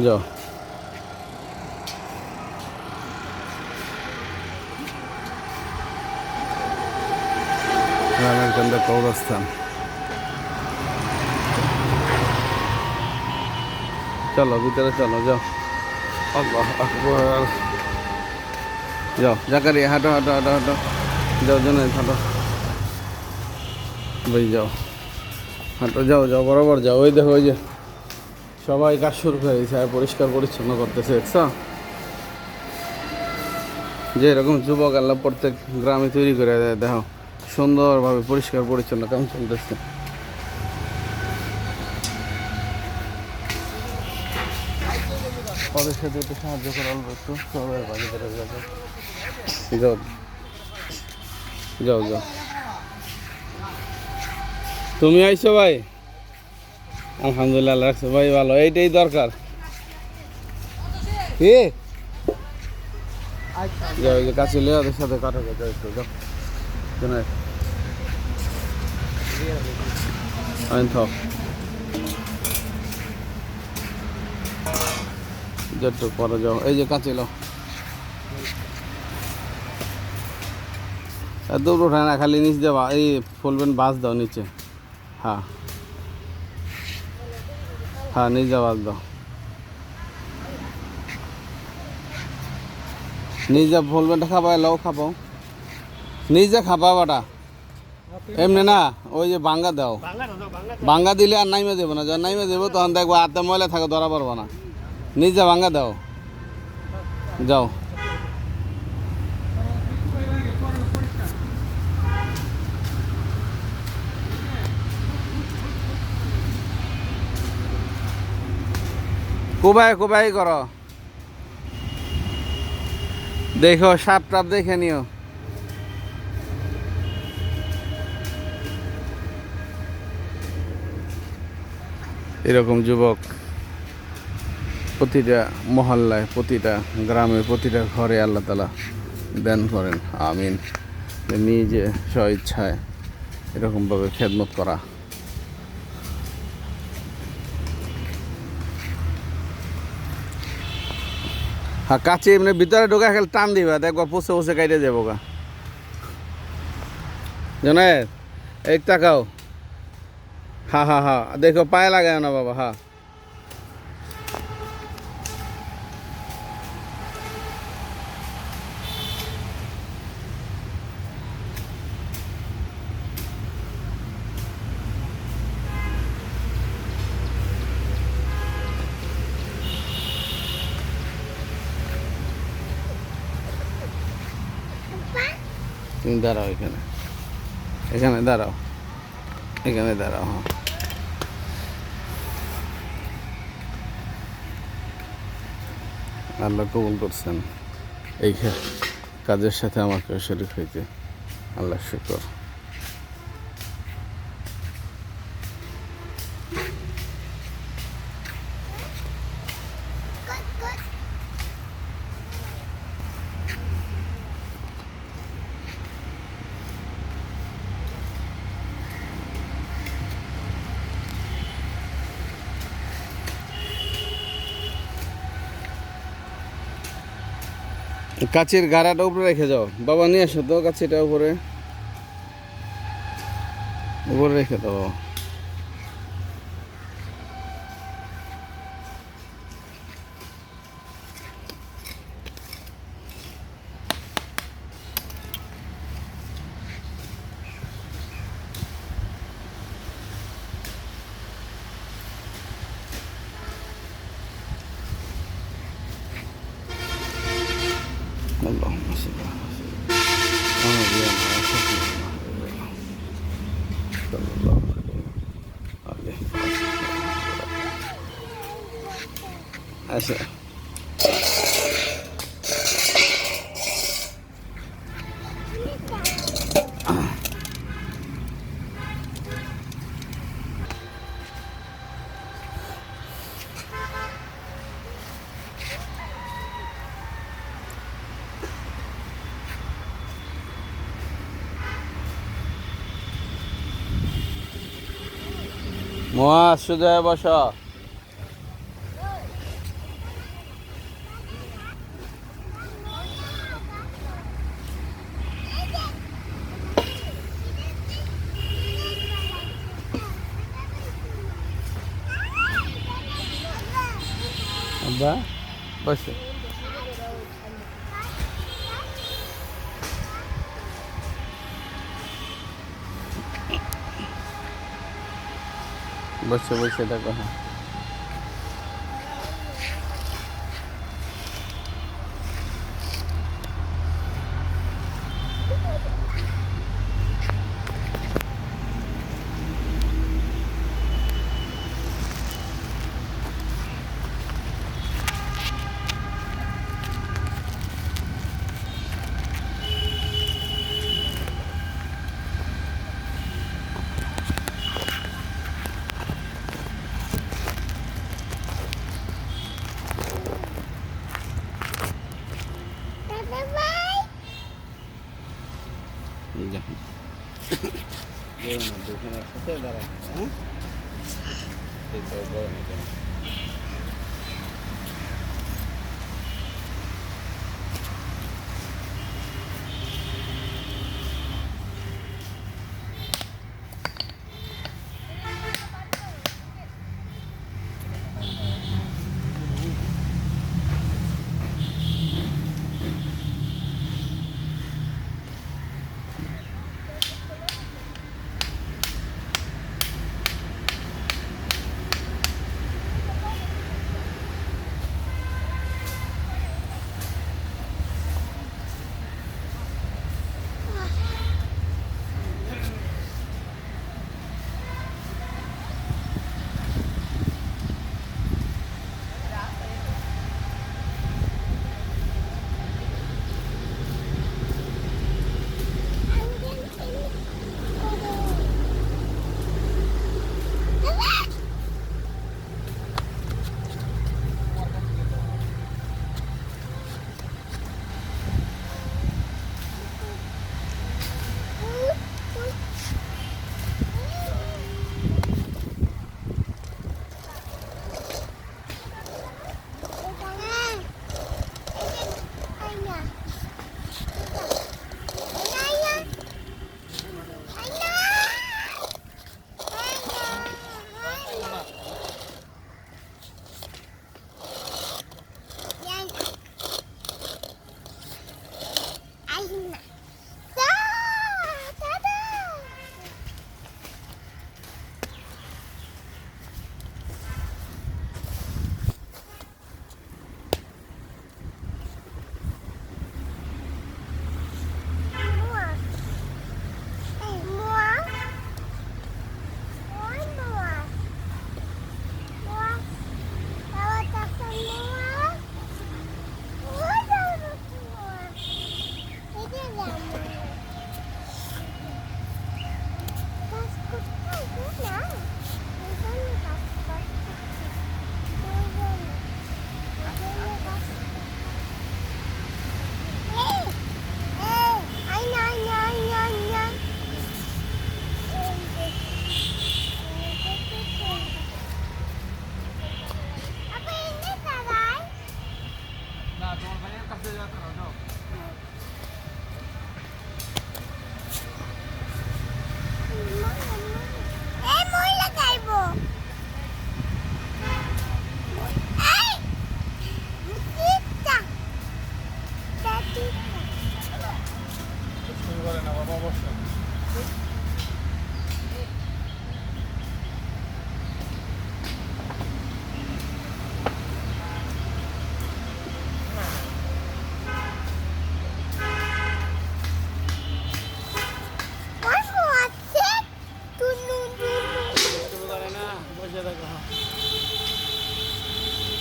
যাও। রানারকান্দা কবরস্থান। চলো ভিতরে চলো, যাও। আল্লাহ আকবার। যাও জাকারিয়া, হাঁটো হাঁটো হাঁটো হাঁটো। যাও জনে হাঁটো ভাই, যাও হাঁটো, যাও যাও বরাবর যাও। ওই দেখো, ওই যে সবাই কাজ শুরু করে দিয়েছে আর পরিষ্কার পরিচ্ছন্ন করতেছে, দেখছো? যে এরকম যুবক আল্লাহ প্রত্যেক গ্রামে তৈরি করে দেয়, দেখো সুন্দরভাবে পরিষ্কার পরিচ্ছন্ন কাম চলতেছে। ওদের সাথে একটু সাহায্য করা অল্প একটু, সবাই বাড়ি করে যাবে। যাও যাও যাও। তুমি আইছো ভাই? আলহামদুলিল্লাহ, রাখছো ভাই, ভালো, এইটাই দরকার। কি যাও, ওই যে কাছে লিয়ে ওদের সাথে কথা কথা একটু, যাও শোনে আইন থাক যেটু পরে যাও। এই যে কাছে লো, দৌড় ওঠায় না, খালি নিচ দেওয়া, এই ফুলবেন বাস দাও নিচে। হ্যাঁ হ্যাঁ, নিচ দেওয়া বাস দাও, নিজে ফুলবেনটা খাবাই লও, খাবো নিজে খাবা বাটা এমনি না। ওই যে বাঙ্গা দাও, বাঙ্গা দিলে আর নাইমে দেবো না, যখন নাইমে দেবো তখন দেখবো হাতে ময়লা থাকে, ধরা পারবো না। নিজে বাঙ্গা দাও, যাও। কোবাই কোবাই করো, দেখো সাপ টাপ দেখে নিও। এরকম যুবক প্রতিটা মহল্লায়, প্রতিটা গ্রামে, প্রতিটা ঘরে আল্লাহ তাআলা দান করেন, আমিন। নিজে স্বইচ্ছায় এরকমভাবে খেদমত করা। হ্যাঁ, কাছে এমনি ভিতরে ঢোকা খেলে টান দিবা, দেখবা পুষে পুষে কাটে যাবো গা। জানেন এক টাকাও। হ্যাঁ হ্যাঁ হ্যাঁ, দেখো পায়ে লাগায় না বাবা। হ্যাঁ তুমি দাঁড়াও, এখানে এখানে দাঁড়াও, এখানে দাঁড়াও। হ্যাঁ, আল্লাহ কবুল করছেন এই কাজের সাথে আমাকে শরীক হইতে, আল্লাহ শুকর। কাছের গাড়াটা উপরে রেখে যাও বাবা, নিয়ে আসো তো কাছিটা উপরে, উপরে রেখে দাও। اللهم صل على سيدنا صلى الله عليه وسلم. আচ্ছা মহা সোজা বসো। আব্বা বসে বসে বসে দেখো। হ্যাঁ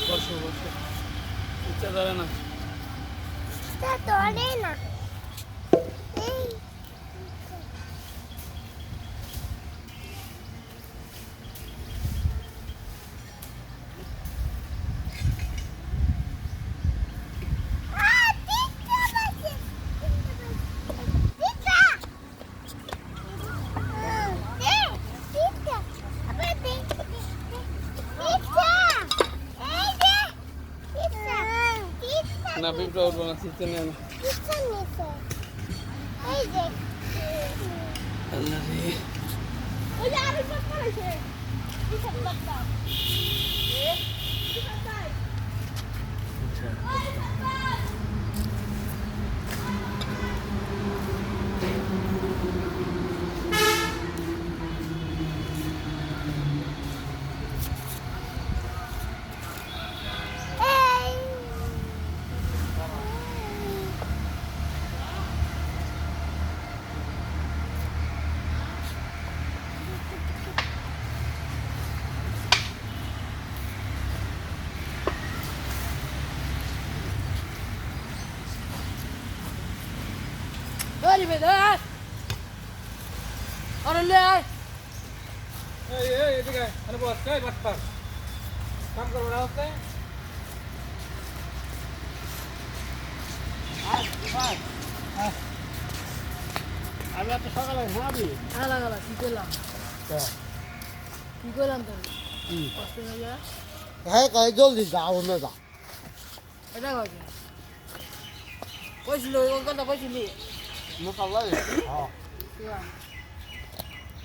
বসো বসো ইচ্ছা ধরে না ধরে না না পিঁপড়া উঠবো না সিস্টেম নিয়ে না আল্লাহ রে নামে দে আরে লে আয় এই এদিকে আরে বস কই বাট পার কাম করব না হচ্ছে আয় ভাই আমি এত সকালে ঘুমাবি গালা গালা কি করলাম কি করলাম তোর কষ্ট হয়ে যায় হ্যাঁ কই জলদি যাও না যা এটা কই কইছিল ওই কথা কইছিলি মশলা হ্যাঁ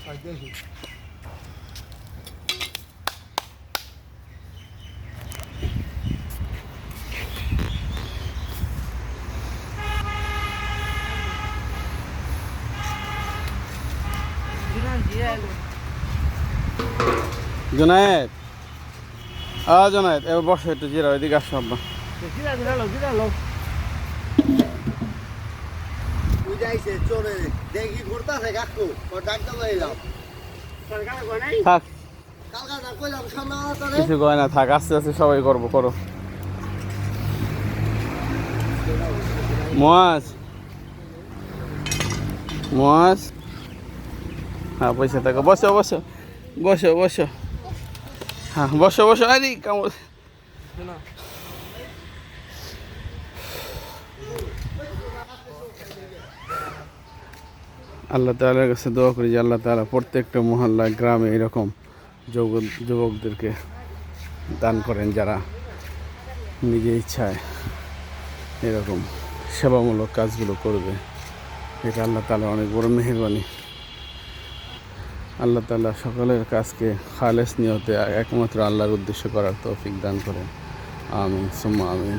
কই দেখি জুনায়েদ জুনায়েদ এবার বসো একটু জিরাও এদিকে আসো আব্বা বুঝাইছে চলে দেখি ঘুরতাছে কাকু ও ডাক্তার লয়ে যাও থাক কালকা না কইলাম সামনে তোরে কিছু কয় না থাক আস্তে আস্তে সবাই করবো করো মোয়াজ মোয়াজ হ্যাঁ পয়সা থাকো বসো বসো বসো বসো হ্যাঁ বসো বসো আরে কামড় আল্লাহ তাআলার কাছে দোয়া করি যে আল্লাহ তাআলা প্রত্যেকটা মহল্লা গ্রামে এরকম যুবকদেরকে দান করেন যারা নিজে ইচ্ছায় এরকম সেবামূলক কাজগুলো করবে এটা আল্লাহ তাআলা অনেক বড় মেহেরবানি আল্লাহ তাআলা সকলের কাজকে খালেস নিয়তে একমাত্র আল্লাহর উদ্দেশ্য করার তৌফিক দান করেন আমিন সুম্মা আমিন